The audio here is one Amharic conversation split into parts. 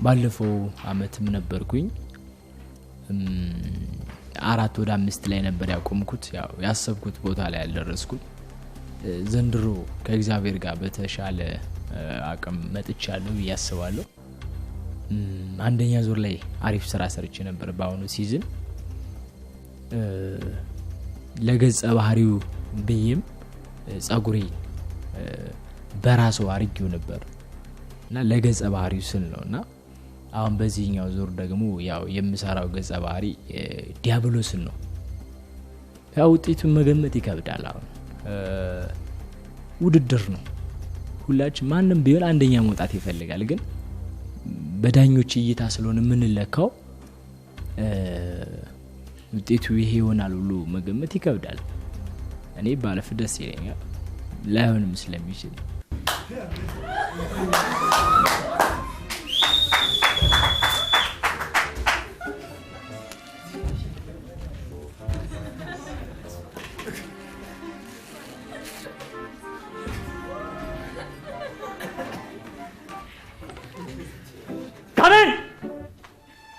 ባለፈው አመትም ነበርኩኝ 4 ወደ 5 ላይ ነበር ያቆምኩት ያው ያሰብኩት ቦታ ላይ ያልደረስኩት ዘንድሮ ከእግዚአብሔር ጋር በተሻለ አቅም መጥቻለሁ ያስባለሁ አንደኛ ዙር ላይ አሪፍ ስራ ሰርቼ ነበር ባሁኑ ሲዝን ለገጸ ባህሪው በየም ጸጉሪ በራሱ አርጊው ነበር እና ለገጸ ባህሪው ስል ነውና አሁን በዚህኛው ዙር ደግሞ ያው የምሰራው ገጸ ባህሪ ዲያብሎስ ነው ያው ውጤቱን መገመት ይከብዳል አሁን ውድድር ነው ሁላችን ማንንም ቢሆን አንደኛ መውጣት ይፈልጋል ግን በዳኞች እይታ ስለሆነ ምን ለካው ውጤቱ ይሄ ይሆናል ሁሉ መገመት ይከብዳል እኔ ባለፍ ደስ ይለኛል ላይሆንም ስለሚችል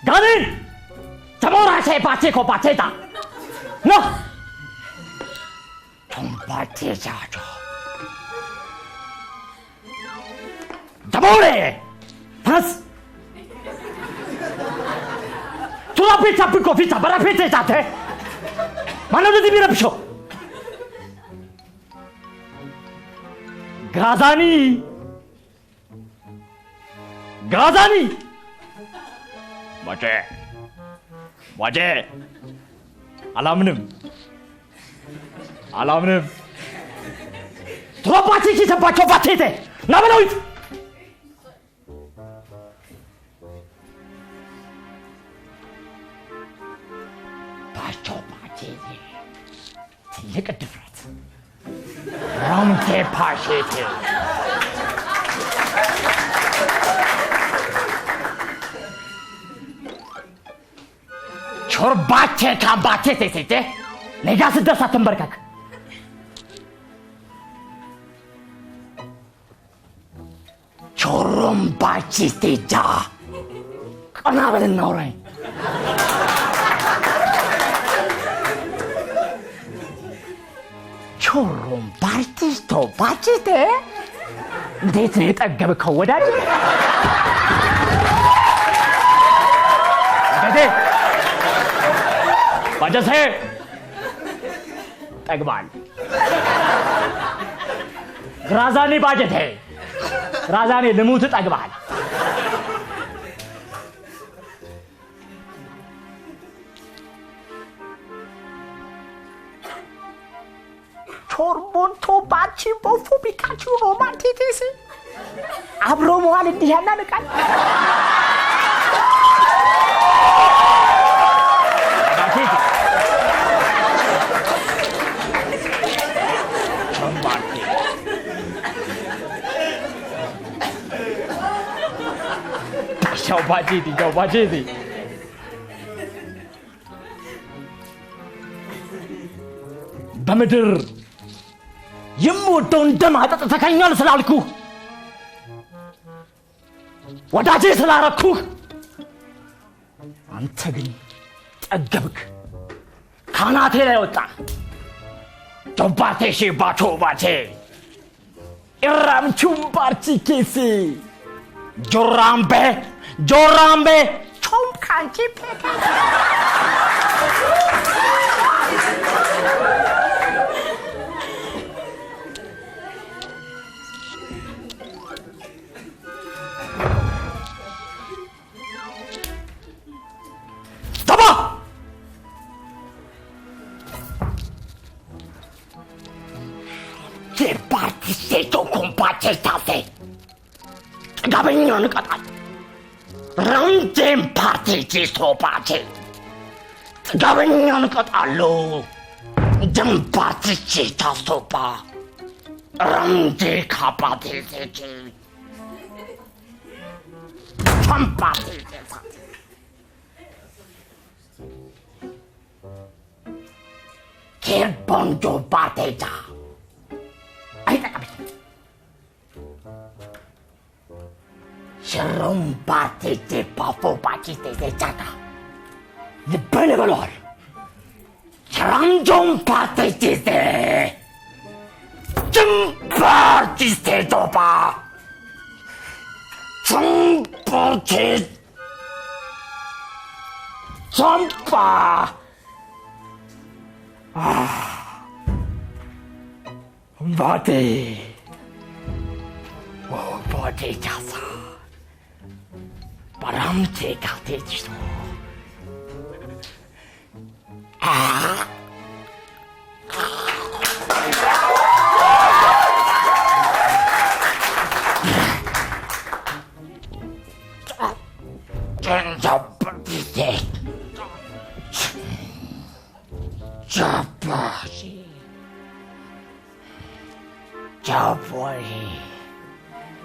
가는 잡아라 제 바치고 바치다 너 좀 바치자죠 잡아오래 다스 저 앞에 잡을 거 비자 바라 비자 자태 만나도 디비라 비쇼 가자니 와제 알람ንም 돌아빠지기 잡아줘 빠지대 나만아 빠져 빠지지 틀리게 들었어 럼게 빠지지 ቾርባቼ ካምባቼ ተሰተ 내가 ስደርስ አትንበርከክ ቾርምባቼ ተጃ ቀና በልና አውራኝ ቾርምባቼ ባቼቴ እንዴት ነው የጠገብከው ወዳጅ ባጀሴ ጠግባል ግራዛኒ ባጀቴ ግራዛኒ ልሙት ጠግባል ቾርቦንቶ ባቺ ቦፎ ቢካቹ ሮማንቲቲሲ አብሮ መዋል እንዲህ ያናንቃል 저 바지디 በምድር የምወደውን ደም አጠጥተኸኛል ስላልኩህ ወዳጄ ስላረኩህ አንተ ግን ጠገብክ ካናቴ ላይ ወጣ ጆባቴ ሺባቾ ባቼ ኢራምቹም ባርቺ ኬሲ ጆራምቤ 총 kanji peke Stop! Che parti sei tu compacce state? Gabignon katat. 런젠 파티지 소바지 가venyon katallo jampartici tasopa 런제 카파티지 참파티지 킬본조 파티자 아이다 Sharon partite pafo pachite de chata. The benevolor. Sharon John partite de. Jum partite topa. Jum partite. Jumpa. Body. Oh, body jasa. Baram te kate jisto. Jabori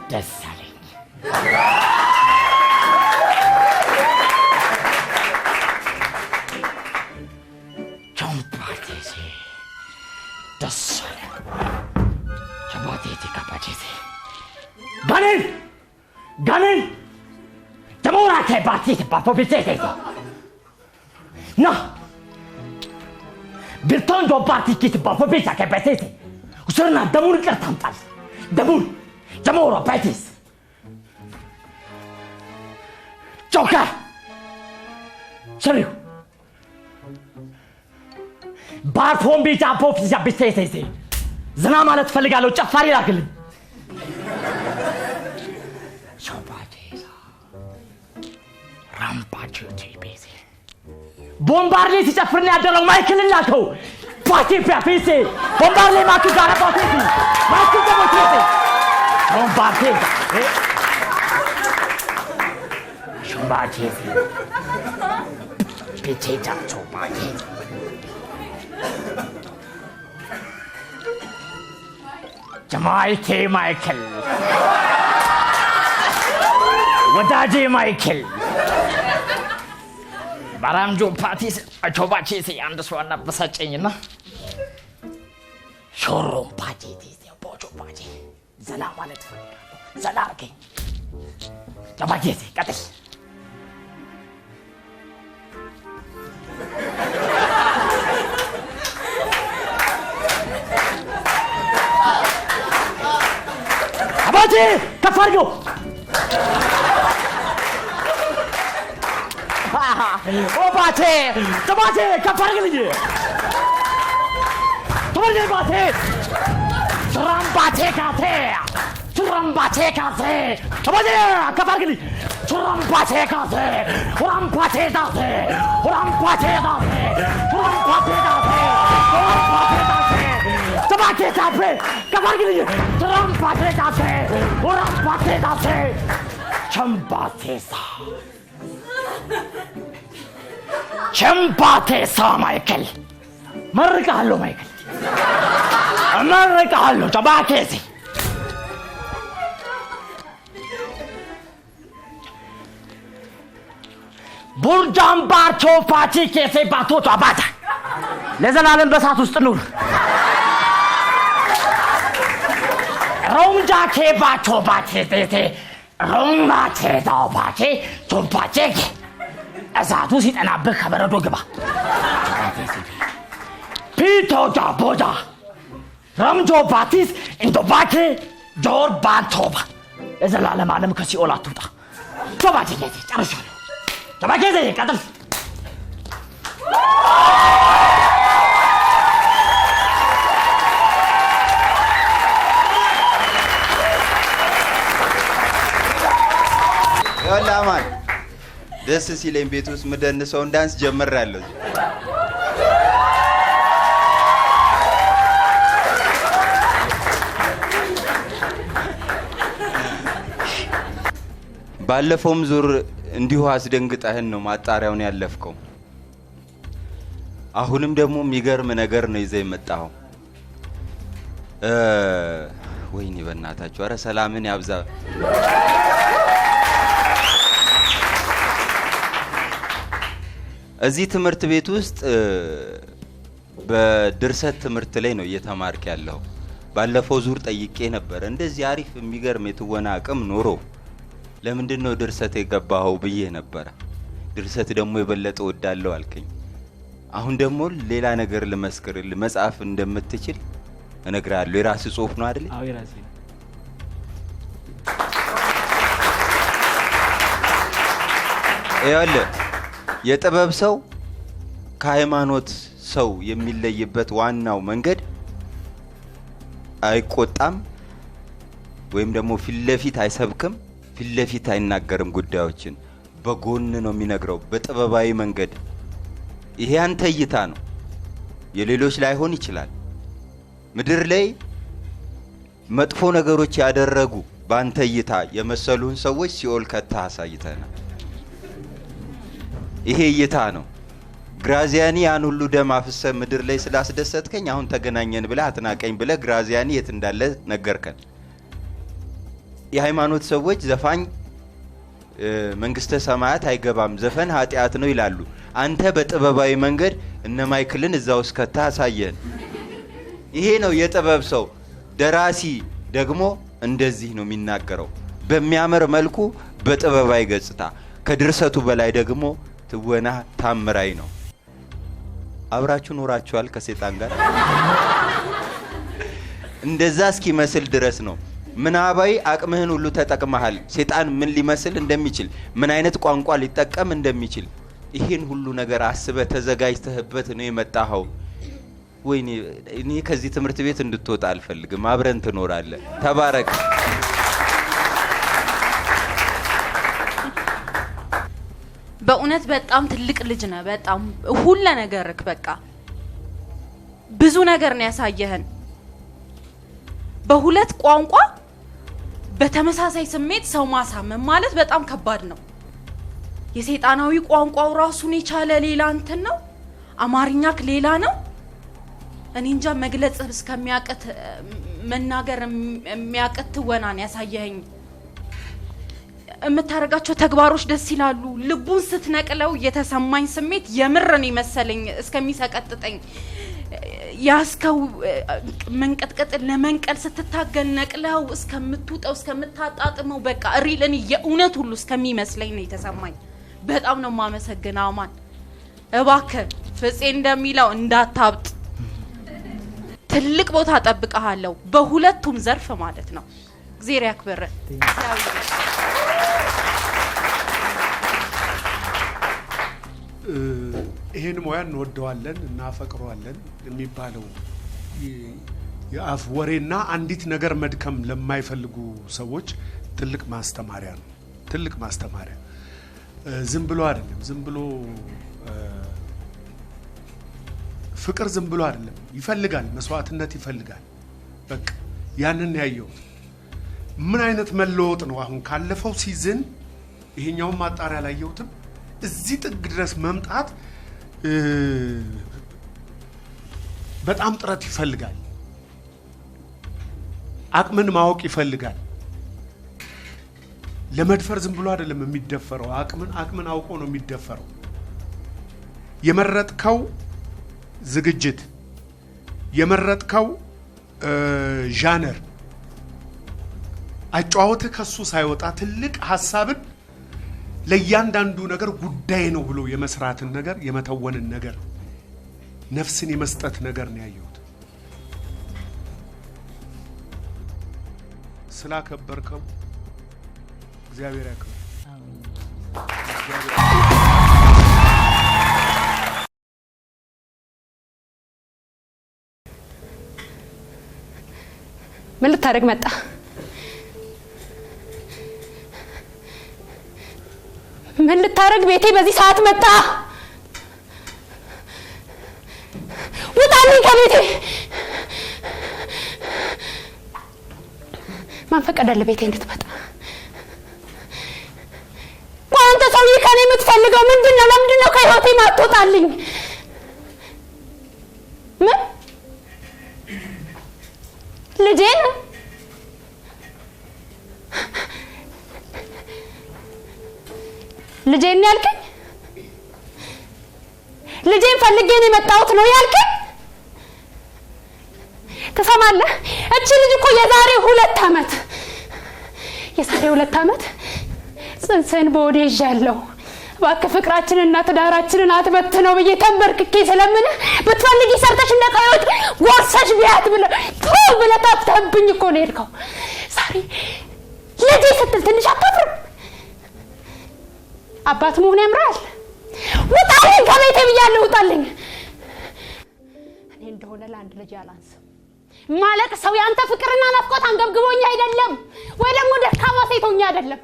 Desaling Chompatisi Desaling Chabati Kapatisi Ganin Tamora che partite papopitete No Birtondo partite papopita che petete Usarna damur kartamtal. Damur. Jamora patis. Joka. Salut. Barfon bicha popisa bitete. Zna ማለት ፈልጋለሁ ጨፋሪ ላክልኝ. ሾባቴዛ. ራምፓቸው ቲቤዚ. ቦምባርሌ ሲጨፍር ነው ያደረው ማይክል ላከው. Parti perfeito! Bombarde Marco da Botete! Marco da Botete! Bombarde! Bombarde! Petita Bombarde! Jamaica Michael! Wadaji Michael! Baramjo parties Chobachi and the Swan of such a Showroom party, the Bojo party. Zana wanted Zanaki. Chobachi, got it. Abati, Cafargo! Oh, Bate! Tomate! Capargli! Tomate Bate! Trambate Cate! Trambate Cate! Tomate! Capargli! Trambate Cate! Rampate Date! Rampate Date! Rampate Date! Rampate Date! Tomate Cape! Capargli! Trambate Date! Rampate Date! Chambate Sa! Chambate Sa Michael! Marcalo Michael! Marcalo Tabakesi! Burjan Barcho Pati Kese Bato Tabata! Lezalan Basatus Tanur! Romja Ke Bato Bati! Roma Te Dabati to Patek! Azatus it and a big Habaradogaba. Pito da Boda Ramjo Batis in the Bate Jor Bantoba. There's a lot of Madame Cassiola Tuta. Tobati get it. I'll show you. Tobacco, got it. Yola man. This is Silen Betus Mudan Sound Dance Jamarallo. ባለፈውም ዙር እንዲሁ አስደንግጠህን ነው ማጣሪያውን ያለፍከው አሁንም ደግሞ የሚገርም ነገር ነው ይዘህ የመጣው ወይኔ በእናታችሁ አረ ሰላምን ያብዛ እዚህ ትምህርት ቤት ውስጥ በድርሰት ትምህርት ላይ ነው እየተማርክ ያለው ባለፈው ዙር ጠይቄ ነበር እንደዚህ አሪፍ የሚገርም የትወና አቅም ኖሮ ለምንድነው ድርሰት የገባኸው ብዬ ነበር ድርሰት ደግሞ የበለጠ ወዳለው አልከኝ አሁን ደግሞ ሌላ ነገር ለመስከረል መጽሐፍ እንደምትችል እነግራለሁ የራስ ጽሁፍ ነው አይደል አዎ የራሴ ያለ የጥበብ ሰው ከሃይማኖት ሰው የሚለይበት ዋናው መንገድ አይቆጣም ወይም ደግሞ ፊትለፊት አይሰብክም ፊትለፊት አይናገርም ጉዳዮችን በጎን ነው የሚነግረው በጥበባዊ መንገድ ይሄ አንተ እይታ ነው የሌሎች ላይሆን ይችላል ምድር ላይ መጥፎ ነገሮች ያደረጉ ባንተ እይታ የመሰሉን ሰዎች ሲኦል ከተሐሳይተና ይሄ እይታ ነው ግራዚያኒ ያን ሁሉ ደም አፍሰ ምድር ላይ ስላስደሰትከኝ አሁን ተገናኘን ብለ አትናቀኝ ብለ ግራዚያኒ የት እንዳለ ነገርከን የሃይማኖት ሰዎች ዘፋኝ መንግስተ ሰማያት አይገባም ዘፈን ኃጢያት ነው ይላሉ አንተ በጥበባዊ መንገድ እነ ማይክልን እዛው ከተሐሳየን ይሄ ነው የጥበብ ሰው ደራሲ ደግሞ እንደዚህ ነው የሚናገረው በሚያምር መልኩ በጥበባዊ ገጽታ ከድርሰቱ በላይ ደግሞ ትወና ታምራይ ነው አብራችሁ ኖራችኋል ከሰይጣን ጋር እንደዛ እስኪመስል ድረስ ነው ምናባይ አቅምህን ሁሉ ተጠቅመሃል ሰይጣን ምን ሊመስል እንደሚችል ምን አይነት ቋንቋ ሊጠቀም እንደሚችል ይሄን ሁሉ ነገር አስበ ተዘጋጅተህበት ነው የመጣኸው ወይኔ እኔ ከዚህ ትምህርት ቤት እንድትወጣ አልፈልግም አብረን ትኖራለህ ተባረክ በእውነት በጣም ትልቅ ልጅ ነህ በጣም ሁሉ ነገርክ በቃ ብዙ ነገር ነው ያሳየህን በሁለት ቋንቋ በተመሳሳይ ስሜት ሰው ማሳመን ማለት በጣም ከባድ ነው የሰይጣናዊ ቋንቋው ራሱን የቻለ ሌላ እንትን ነው አማርኛክ ሌላ ነው እኔ እንጃ መግለጽ እስከሚያቀት መናገር የሚያቀት ወናን ያሳየኸኝ እምታረጋቸው ተግባሮች ደስ ይላሉ ልቡን ስትነቅለው የተሰማኝ ስሜት የምርን ይመስለኝ እስከሚሰቀጥጠኝ ያስከው መንቀጥቀጥ ለመንቀል ስትታገል ነቅለው እስከምትውጠው እስከምታጣጥመው በቃ ሪልን የእውነት ሁሉ እስከሚመስለኝ ነው የተሰማኝ በጣም ነው ማመሰግናው ማን እባክህ ፍፄ እንደሚለው እንዳታብጥ ትልቅ ቦታ ተጠብቀሃለሁ በሁለቱም ዘርፍ ማለት ነው እግዚአብሔር ያክብር ይሄን ሙያ እንወደዋለን እና ፈቅሯለን የሚባለው የአፍ ወሬና አንዲት ነገር መድከም ለማይፈልጉ ሰዎች ትልቅ ማስተማሪያ ነው ትልቅ ማስተማሪያ ዝም ብሎ አይደለም ዝም ብሎ ፍቅር ዝም ብሎ አይደለም ይፈልጋል መስዋዕትነት ይፈልጋል በቃ ያንን ያየው ምን አይነት መለወጥ ነው አሁን ካለፈው ሲዝን ይሄኛው ማጣሪያ ላይ ያየውትም እዚህ ጥግ ድረስ መምጣት በጣም ጥረት ይፈልጋል አቅምን ማወቅ ይፈልጋል ለመድፈር ዝም ብሎ አይደለም የሚደፈረው አቅምን አውቆ ነው የሚደፈረው የመረጥከው ዝግጅት የመረጥከው ዣነር አጫወተ ከሱ ሳይወጣ ትልቅ ሐሳብን ለያንዳንዱ ነገር ጉዳይ ነው ብሎ የመስራትን ነገር የመተወንን ነገር ነፍስን የመስጠት ነገር ነው ያየሁት ስላከበርከው እግዚአብሔር ያክብር ምን ልታረግ መጣ ምን ልታረግ ቤቴ በዚህ ሰዓት መጣ ውጣልኝ ከቤቴ ማን ፈቀደልህ ቤቴ እንድትመጣ አንተ ሰውዬ ከኔ የምትፈልገው ምንድነው ለምንድነው ከህይወቴ ማትወጣልኝ ምን ልጄን ልጄን ያልከኝ ልጄን ፈልጌ ነው የመጣሁት ነው ያልከኝ ተሰማለህ እቺ ልጅ እኮ የዛሬ 2 አመት ጽንስን በወዴ ይዣለሁ እባክህ ፍቅራችንና ትዳራችንን አትበትነው ብዬ ተንበርክኬ ስለምን ብትፈልጊ ሰርተሽ እንደቀየሁት ጎርሰሽ ቢያት ብለህ ታፍተህብኝ እኮ ነው የሄድከው ዛሬ ልጄ ስትል ትንሽ አታፍርም አባት መሆን ያምራል ውጣልኝ ከቤቴ ብያለሁ ውጣልኝ እኔ እንደሆነ ለአንድ ልጅ አላንስም ማለቅ ሰው ያንተ ፍቅርና ናፍቆት አንገብግቦኝ አይደለም ወይ ደግሞ ደካማ ሴቶኛ አይደለም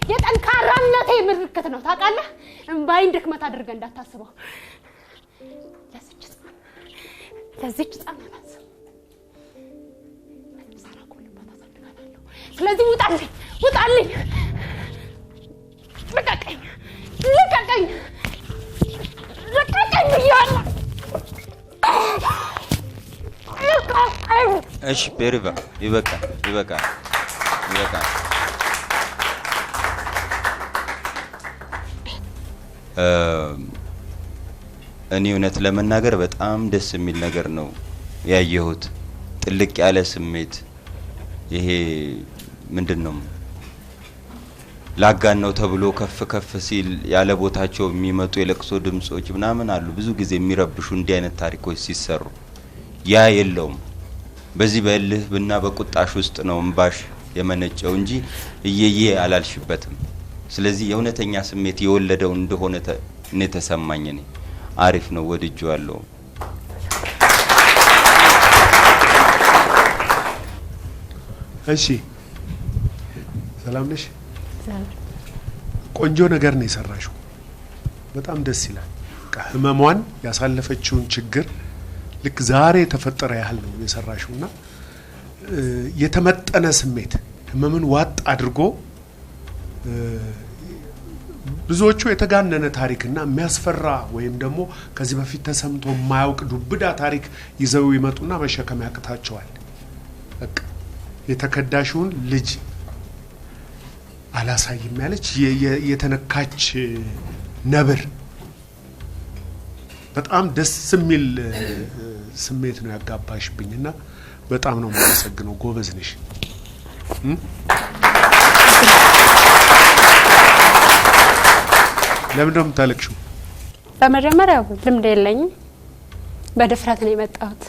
የጠንካራነቴ ምልክት ነው ታውቃለህ እንባይን ድክመት አድርገህ እንዳታስበው ለዚች ጻና አላንስም ሳራ ኮልባት አሳድጋለሁ ስለዚህ ውጣልኝ ልቀቀኝ ብያለሁ እሺ ፔሪቫ ይበቃል እኔ እውነት ለመናገር በጣም ደስ የሚል ነገር ነው ያየሁት ጥልቅ ያለ ስሜት ይሄ ምንድነው ላጋን ነው ተብሎ ከፍ ሲል ያለ ቦታቸው የሚመጡ የለቅሶ ድምጾች ምናምን አሉ ብዙ ጊዜ የሚረብሹ እንዲህ አይነት ታሪኮች ሲሰሩ ያ የለውም በዚህ በልህ ብና በቁጣሽ ውስጥ ነው እንባሽ የመነጨው እንጂ እየየ አላልሽበትም ስለዚህ የእውነተኛ ስሜት የወለደው እንደሆነ እኔ ተሰማኝ እኔ አሪፍ ነው ወድጄዋለሁ እሺ ሰላም ነሽ ቆንጆ ነገር ነው የሰራሽው በጣም ደስ ይላል ህመሟን ያሳለፈችውን ችግር ልክ ዛሬ ተፈጠረ ያህል ነው የሰራሽውና የተመጠነ ስሜት ህመምን ዋጥ አድርጎ ብዙዎቹ የተጋነነ ታሪክና የሚያስፈራ ወይም ደግሞ ከዚህ በፊት ተሰምቶ የማያውቅ ዱብዳ ታሪክ ይዘው ይመጡና መሸከም ያቅታቸዋል በቃ የተከዳሽውን ልጅ አላሳይም ያለች የተነካች ነብር በጣም ደስ የሚል ስሜት ነው ያጋባሽብኝና በጣም ነው የማመሰግነው ጎበዝ ነሽ ለምን ደም ታለቅሹ በመጀመሪያ ልምድ የለኝም በድፍረት ነው የመጣሁት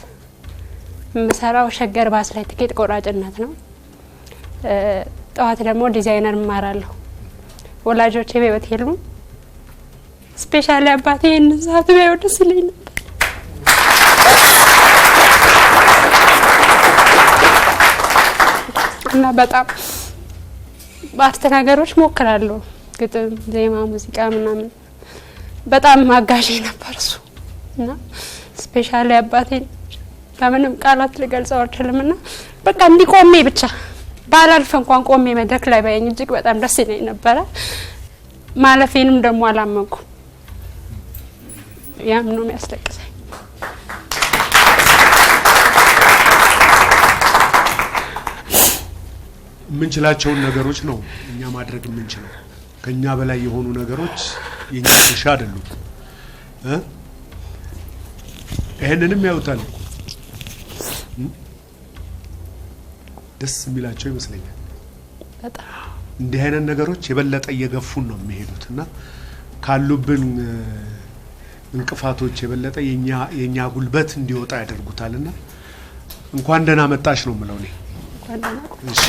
ምሰራው ሸገር ባስ ላይ ትኬት ቆራጭነት ነው ጠዋት ደግሞ ዲዛይነር ማራለሁ ወላጆቼ በህይወት የሉም ስፔሻሊ አባቴ እንዛት በህይወት ስለኝ ነበር እና በጣም በአርት ነገሮች ሞክራለሁ ግጥም ዜማ ሙዚቃ ምናምን በጣም ማጋዥ ነበር እሱ እና ስፔሻሊ አባቴ በምንም ቃላት ልገልጸው አልችልምና በቃ እንዲቆሜ ብቻ ባላልፍ እንኳን ቆሜ መድረክ ላይ ባይኝ እጅግ በጣም ደስ ይለኝ ነበር ማለፌንም ደግሞ አላመንኩ ያም ነው የሚያስለቅሰኝ ምንችላቸውን ነገሮች ነው እኛ ማድረግ ምንችለው ከኛ በላይ የሆኑ ነገሮች የኛ ድርሻ አይደሉም ይሄንንም ያውታል ደስ የሚላቸው ይመስለኛል በጣም እንዲህ አይነት ነገሮች የበለጠ እየገፉን ነው የሚሄዱትና ካሉብን እንቅፋቶች የበለጠ የኛ ጉልበት እንዲወጣ ያደርጉታልና እንኳን ደህና መጣሽ ነው የምለው እኔ እንኳን ደህና እሺ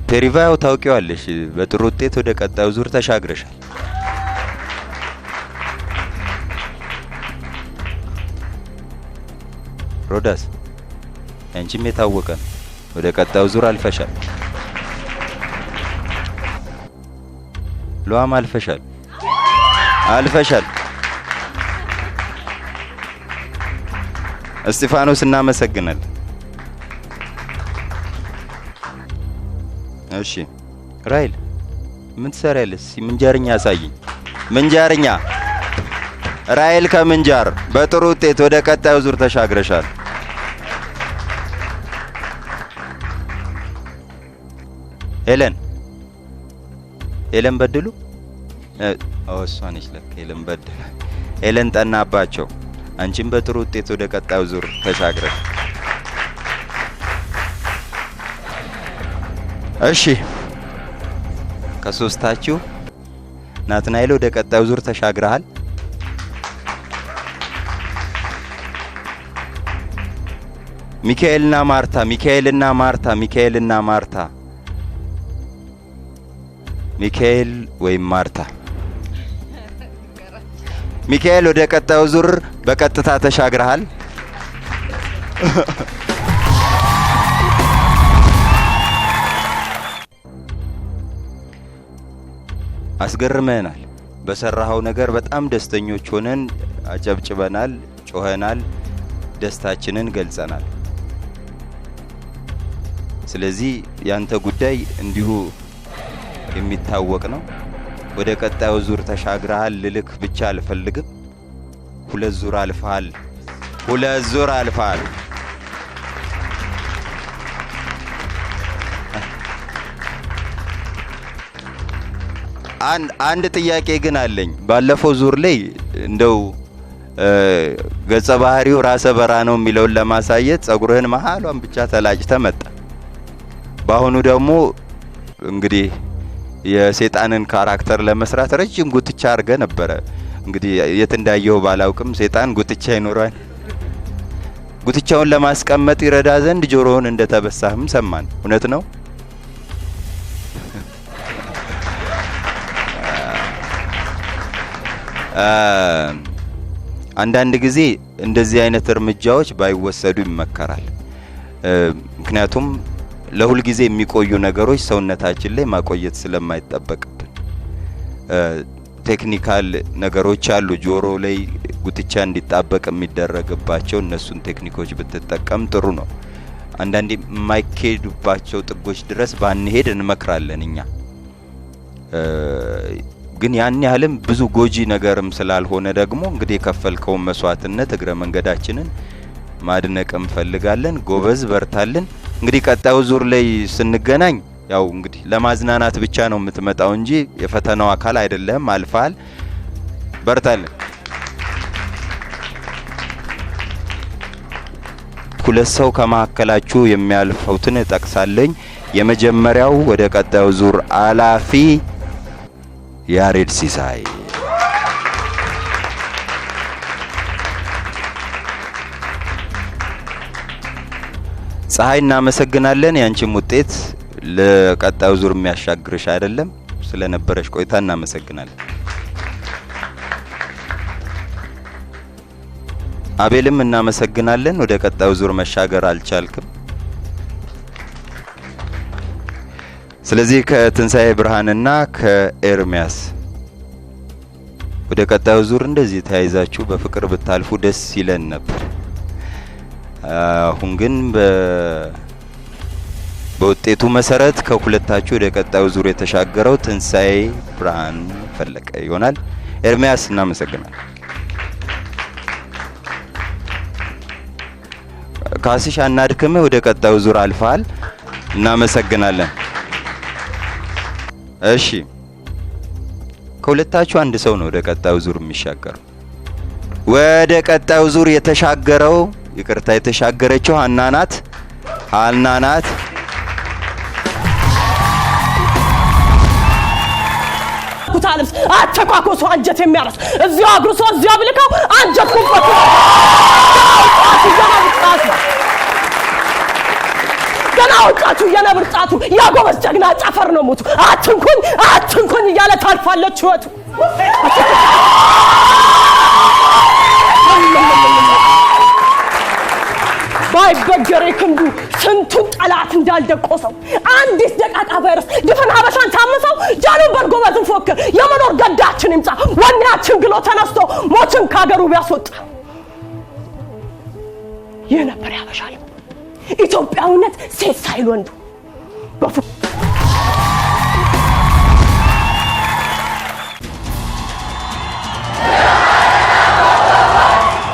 ፔሪቫው ታውቂዋለሽ በጥሩ ውጤት ወደ ቀጣዩ ዙር ተሻግረሻል ሮዳስ አንቺም የታወቀ ወደ ቀጣዩ ዙር አልፈሻል ሉአም አልፈሻል እስጢፋኖስ እናመሰግናለን እሺ ራይል ምን ትሰሪያለሽ ምንጃርኛ አሳይኝ ምንጃርኛ ራይል ከምንጃር በጥሩ ውጤት ወደ ቀጣዩ ዙር ተሻግረሻል ሄለን በድሉ እሷ ነች ለካ ሄለን በድሉ ሄለን ጠናባቸው አንቺም በጥሩ ውጤት ወደ ቀጣዩ ዙር ተሻግረሽ እሺ ከሶስታችሁ ናትናኤል ወደ ቀጣዩ ዙር ተሻግረሃል። ሚካኤልና ማርታ ሚካኤል ወይም ማርታ ሚካኤል ወደ ቀጣዩ ዙር በቀጥታ ተሻግረሃል። አስገርመናል። በሰራሃው ነገር በጣም ደስተኞች ሆነን አጨብጭበናል፣ ጮኸናል፣ ደስታችንን ገልጸናል። ስለዚህ ያንተ ጉዳይ እንዲሁ የሚታወቅ ነው። ወደ ቀጣዩ ዙር ተሻግረሃል ልልክ ብቻ አልፈልግም። 2 ዙር አልፈሃል። አንድ ጥያቄ ግን አለኝ። ባለፈው ዙር ላይ እንደው ገጸ ባህሪው ራሰ በራ ነው የሚለውን ለማሳየት ጸጉርህን መሃሏን ብቻ ተላጭተ መጣ። በአሁኑ ደግሞ እንግዲህ የሰይጣንን ካራክተር ለመስራት ረጅም ጉትቻ አርገ ነበረ። እንግዲህ የት እንዳየው ባላውቅም ሰይጣን ጉትቻ ይኖራል። ጉትቻውን ለማስቀመጥ ይረዳ ዘንድ ጆሮውን እንደተበሳህም ሰማን። እውነት ነው? አንዳንድ ጊዜ እንደዚህ አይነት እርምጃዎች ባይወሰዱ ይመከራል። ምክንያቱም ለሁል ጊዜ የሚቆዩ ነገሮች ሰውነታችን ላይ ማቆየት ስለማይጠበቅብን ቴክኒካል ነገሮች አሉ። ጆሮ ላይ ጉትቻ እንዲጣበቅ የሚደረግባቸው እነሱን ቴክኒኮች ብትጠቀም ጥሩ ነው። አንዳንዴ የማይኬዱባቸው ጥጎች ድረስ ባንሄድ እንመክራለን እኛ። ግን ያን ያህልም ብዙ ጎጂ ነገርም ስላልሆነ ደግሞ እንግዲህ የከፈልከው መስዋዕትነት እግረ መንገዳችንን ማድነቅ እንፈልጋለን። ጎበዝ በርታልን። እንግዲህ ቀጣዩ ዙር ላይ ስንገናኝ ያው እንግዲህ ለማዝናናት ብቻ ነው የምትመጣው እንጂ የፈተናው አካል አይደለም። አልፋል። በርታልን። 2 ሰው ከመሐከላችሁ የሚያልፈውትን ጠቅሳለኝ። የመጀመሪያው ወደ ቀጣዩ ዙር አላፊ ያሬድ ሲሳይ፣ ፀሐይ እናመሰግናለን። ያንቺም ውጤት ለቀጣዩ ዙር የሚያሻግርሽ አይደለም። ስለነበረሽ ቆይታ እናመሰግናለን። አቤልም እናመሰግናለን። ወደ ቀጣዩ ዙር መሻገር አልቻልክም። ስለዚህ ከትንሳኤ ብርሃንና ከኤርሚያስ ወደ ቀጣዩ ዙር እንደዚህ ተያይዛችሁ በፍቅር ብታልፉ ደስ ይለን ነበር። አሁን ግን በውጤቱ መሰረት ከሁለታችሁ ወደ ቀጣዩ ዙር የተሻገረው ትንሳኤ ብርሃን ፈለቀ ይሆናል። ኤርሚያስ እናመሰግናለን። ካስሽ አናድክም፣ ወደ ቀጣዩ ዙር አልፈሃል። እናመሰግናለን። እሺ ከሁለታችሁ አንድ ሰው ነው ወደ ቀጣዩ ዙር የሚሻገረው። ወደ ቀጣዩ ዙር የተሻገረው የተሻገረችው ሀና ናት። ኩታልስ አተኳኮሱ አንጀት የሚያረስ እዚያው አግሩሶ እዚያው ብልካው አንጀት ኩበት ገና ወጣቱ የነብር ጣቱ ያጎበዝ ጀግና ጫፈር ነው ሞቱ። አትንኩኝ እያለ ታልፋለች ህይወቱ። ባይበገሬ ክንዱ ስንቱን ጠላት እንዳልደቆሰው አንዲት ደቃቃ ቫይረስ ድፍን ሀበሻን ታመሰው። ጃኑን በርጎበዝን ፎክር የመኖር ገዳችን ይምጻ ወኔያችን ግሎ ተነስቶ ሞችን ካገሩ ቢያስወጣ። ይህ ነበር ያበሻ ልብ ኢትዮጵያዊነት ሴት ሳይል ወንዱ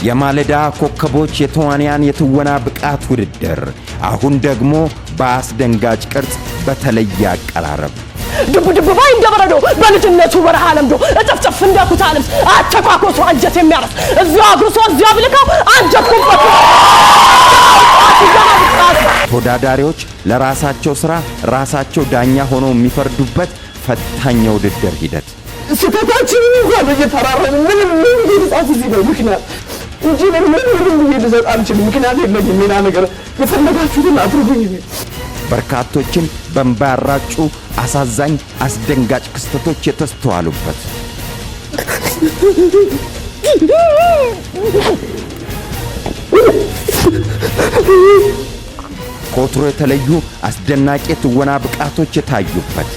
የማለዳ ኮከቦች የተዋንያን የትወና ብቃት ውድድር አሁን ደግሞ በአስደንጋጭ ቅርጽ በተለየ አቀራረብ ድብ ባይ እንደበረዶ በልጅነቱ በረሃ ለምዶ እጨፍጨፍ እንደኩታልም አተኳኮሱ አንጀት የሚያረስ እዚያው አግሩሶ እዚያው ብልካው አንጀት ኩበት ተወዳዳሪዎች ለራሳቸው ሥራ ራሳቸው ዳኛ ሆነው የሚፈርዱበት ፈታኝ የውድድር ሂደት። ስህተታችንን እንኳን እየተራራን ምንም እየተጻፈ እዚህ ነው ምክንያት እንጂ ምንም እየተሰጥ አንችልም። ምክንያት የለኝም። ሌላ ነገር የፈለጋችሁትን አድርጉኝ። በርካቶችን በእንባ ያራጩ አሳዛኝ አስደንጋጭ ክስተቶች የተስተዋሉበት ከወትሮ የተለዩ አስደናቂ ትወና ብቃቶች የታዩበት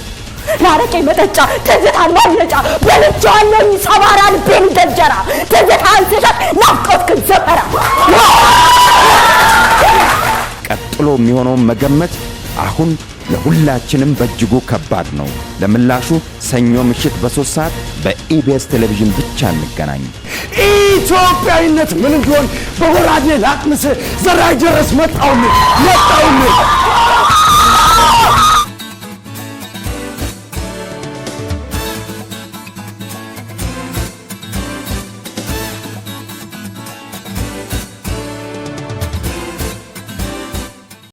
ላረቄ መጠጫ ትዝታን ማምለጫ በልቼዋለሁ ጸባራ ልቤን እንደንጀራ ትዝታን ስሸጥ ናፍቆትክን ዘመራ። ቀጥሎ የሚሆነውን መገመት አሁን ለሁላችንም በእጅጉ ከባድ ነው። ለምላሹ ሰኞ ምሽት በ3 ሰዓት በኢቢኤስ ቴሌቪዥን ብቻ እንገናኝ። ኢትዮጵያዊነት ምን እንደሆነ በወራዴ ላቅምስ ዘራይ ድረስ መጣውልህ